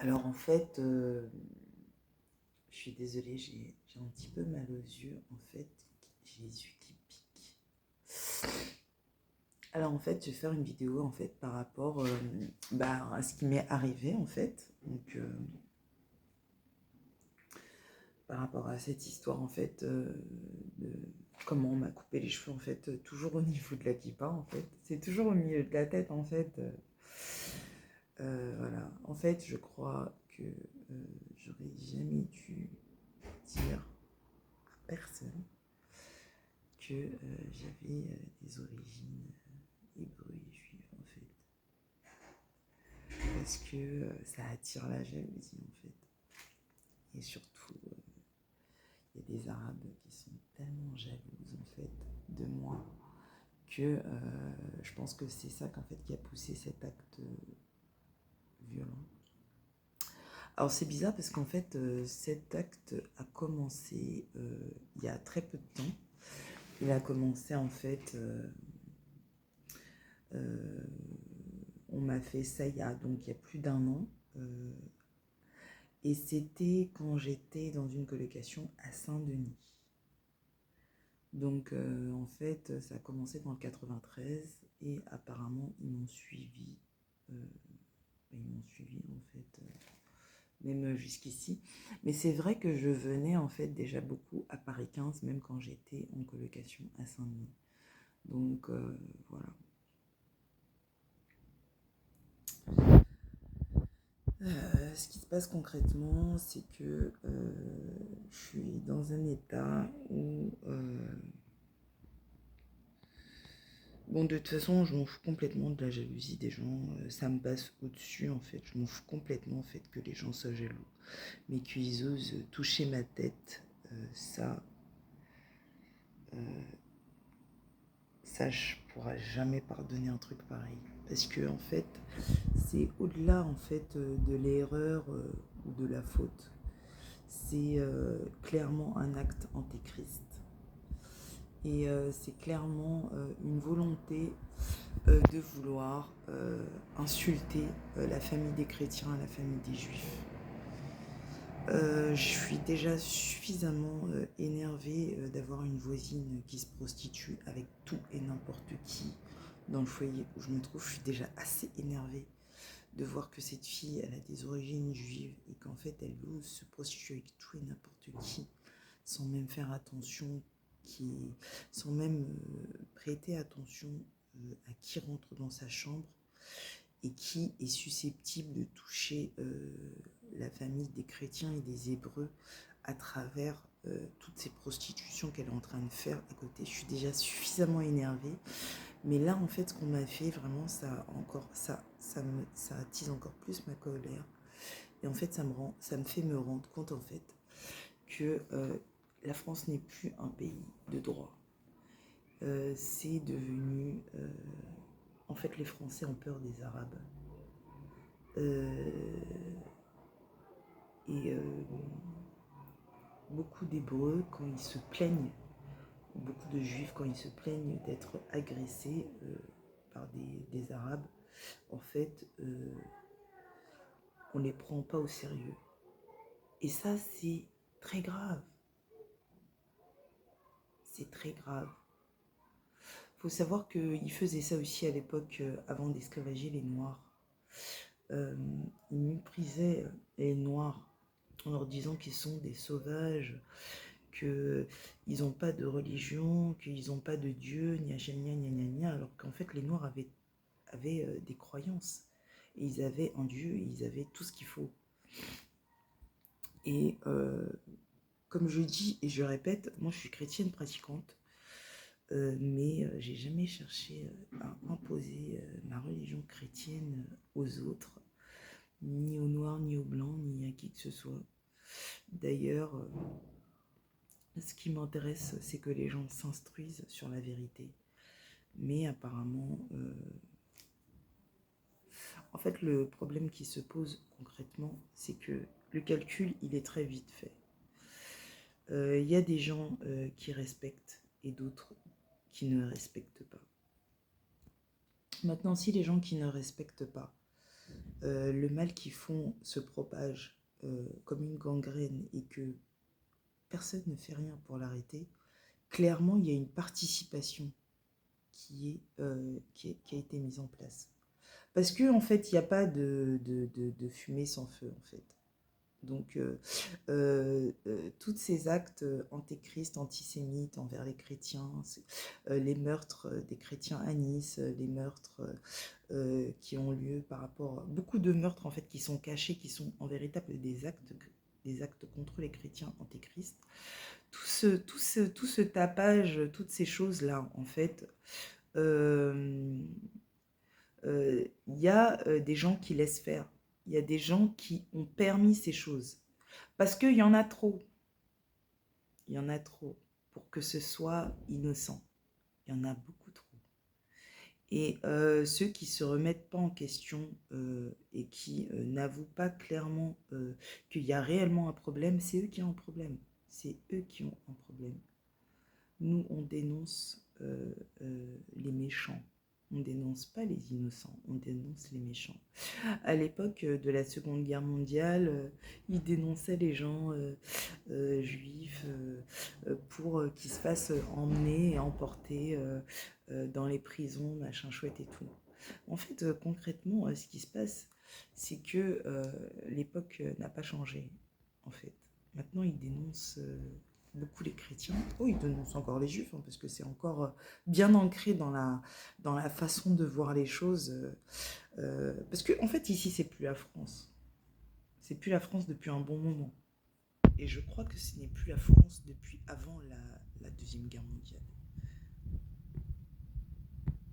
Alors en fait, je suis désolée, j'ai un petit peu mal aux yeux. En fait, j'ai les yeux qui piquent. Alors en fait, je vais faire une vidéo en fait par rapport à ce qui m'est arrivé en fait. Donc par rapport à cette histoire en fait de comment on m'a coupé les cheveux en fait, toujours au niveau de la kippa en fait. C'est toujours au milieu de la tête en fait. Voilà. En fait, je crois que j'aurais jamais dû dire à personne que j'avais des origines hébreux et juives en fait. Parce que ça attire la jalousie en fait. Et surtout, il y a des Arabes qui sont tellement jalouses en fait de moi que je pense que c'est ça qu'en fait qui a poussé cet acte violent. Alors c'est bizarre parce qu'en fait cet acte a commencé il y a très peu de temps. Il a commencé en fait, on m'a fait ça il y a plus d'un an. Et c'était quand j'étais dans une colocation à Saint-Denis. Donc en fait ça a commencé dans le 93 et apparemment ils m'ont suivi. En fait même jusqu'ici. Mais c'est vrai que je venais en fait déjà beaucoup à Paris 15, même quand j'étais en colocation à Saint-Denis. Donc voilà. Ce qui se passe concrètement, c'est que je suis dans un état où... bon, de toute façon, je m'en fous complètement de la jalousie des gens. Ça me passe au-dessus, en fait. Je m'en fous complètement, en fait, que les gens soient jaloux. Mais qu'ils osent toucher ma tête, ça, je pourrais jamais pardonner un truc pareil. Parce que, en fait, c'est au-delà, en fait, de l'erreur ou de la faute. C'est clairement un acte antéchrist. Et c'est clairement une volonté de vouloir insulter la famille des chrétiens et la famille des juifs. Je suis déjà suffisamment énervée d'avoir une voisine qui se prostitue avec tout et n'importe qui dans le foyer où je me trouve. Je suis déjà assez énervée de voir que cette fille, elle a des origines juives et qu'en fait, elle ose se prostituer avec tout et n'importe qui sans même faire attention, sans même prêter attention à qui rentre dans sa chambre et qui est susceptible de toucher la famille des chrétiens et des hébreux à travers toutes ces prostitutions qu'elle est en train de faire à côté. Je suis déjà suffisamment énervée, mais là en fait ce qu'on m'a fait vraiment ça attise encore plus ma colère. Et en fait ça me fait me rendre compte en fait que la France n'est plus un pays de droit. C'est devenu... en fait, les Français ont peur des Arabes. Et beaucoup d'Hébreux, quand ils se plaignent, beaucoup de Juifs, quand ils se plaignent d'être agressés par des Arabes, en fait, on ne les prend pas au sérieux. Et ça, c'est très grave. C'est très grave. Il faut savoir qu'ils faisaient ça aussi à l'époque, avant d'esclavager les Noirs. Ils méprisaient les Noirs en leur disant qu'ils sont des sauvages, qu'ils n'ont pas de religion, qu'ils n'ont pas de Dieu, alors qu'en fait les Noirs avaient des croyances. Et ils avaient un Dieu, et ils avaient tout ce qu'il faut. Et comme je dis et je répète, moi je suis chrétienne pratiquante, mais j'ai jamais cherché à imposer ma religion chrétienne aux autres, ni aux noirs, ni aux blancs, ni à qui que ce soit. D'ailleurs, ce qui m'intéresse, c'est que les gens s'instruisent sur la vérité. Mais apparemment, en fait, le problème qui se pose concrètement, c'est que le calcul, il est très vite fait. Y a des gens qui respectent et d'autres qui ne respectent pas. Maintenant, si les gens qui ne respectent pas, le mal qu'ils font se propage comme une gangrène et que personne ne fait rien pour l'arrêter, clairement, il y a une participation qui a été mise en place. Parce que en fait, il n'y a pas de fumée sans feu, en fait. Donc, tous ces actes antéchrist, antisémites envers les chrétiens, les meurtres des chrétiens à Nice, les meurtres qui ont lieu par rapport... Beaucoup de meurtres, en fait, qui sont cachés, qui sont en véritable des actes contre les chrétiens antéchrist. Tout ce tapage, toutes ces choses-là, en fait, il y a des gens qui laissent faire. Il y a des gens qui ont permis ces choses. Parce qu'il y en a trop. Il y en a trop pour que ce soit innocent. Il y en a beaucoup trop. Et ceux qui ne se remettent pas en question et qui n'avouent pas clairement qu'il y a réellement un problème, c'est eux qui ont un problème. C'est eux qui ont un problème. Nous, on dénonce les méchants. On ne dénonce pas les innocents, on dénonce les méchants. À l'époque de la Seconde Guerre mondiale, ils dénonçaient les gens juifs pour qu'ils se fassent emmener et emporter dans les prisons, machin chouette et tout. En fait, concrètement, ce qui se passe, c'est que l'époque n'a pas changé, en fait. Maintenant, ils dénoncent beaucoup les chrétiens. Oh, ils dénoncent encore les juifs, hein, parce que c'est encore bien ancré dans la façon de voir les choses. Parce que, en fait, ici, c'est plus la France. C'est plus la France depuis un bon moment. Et je crois que ce n'est plus la France depuis avant la Deuxième Guerre mondiale.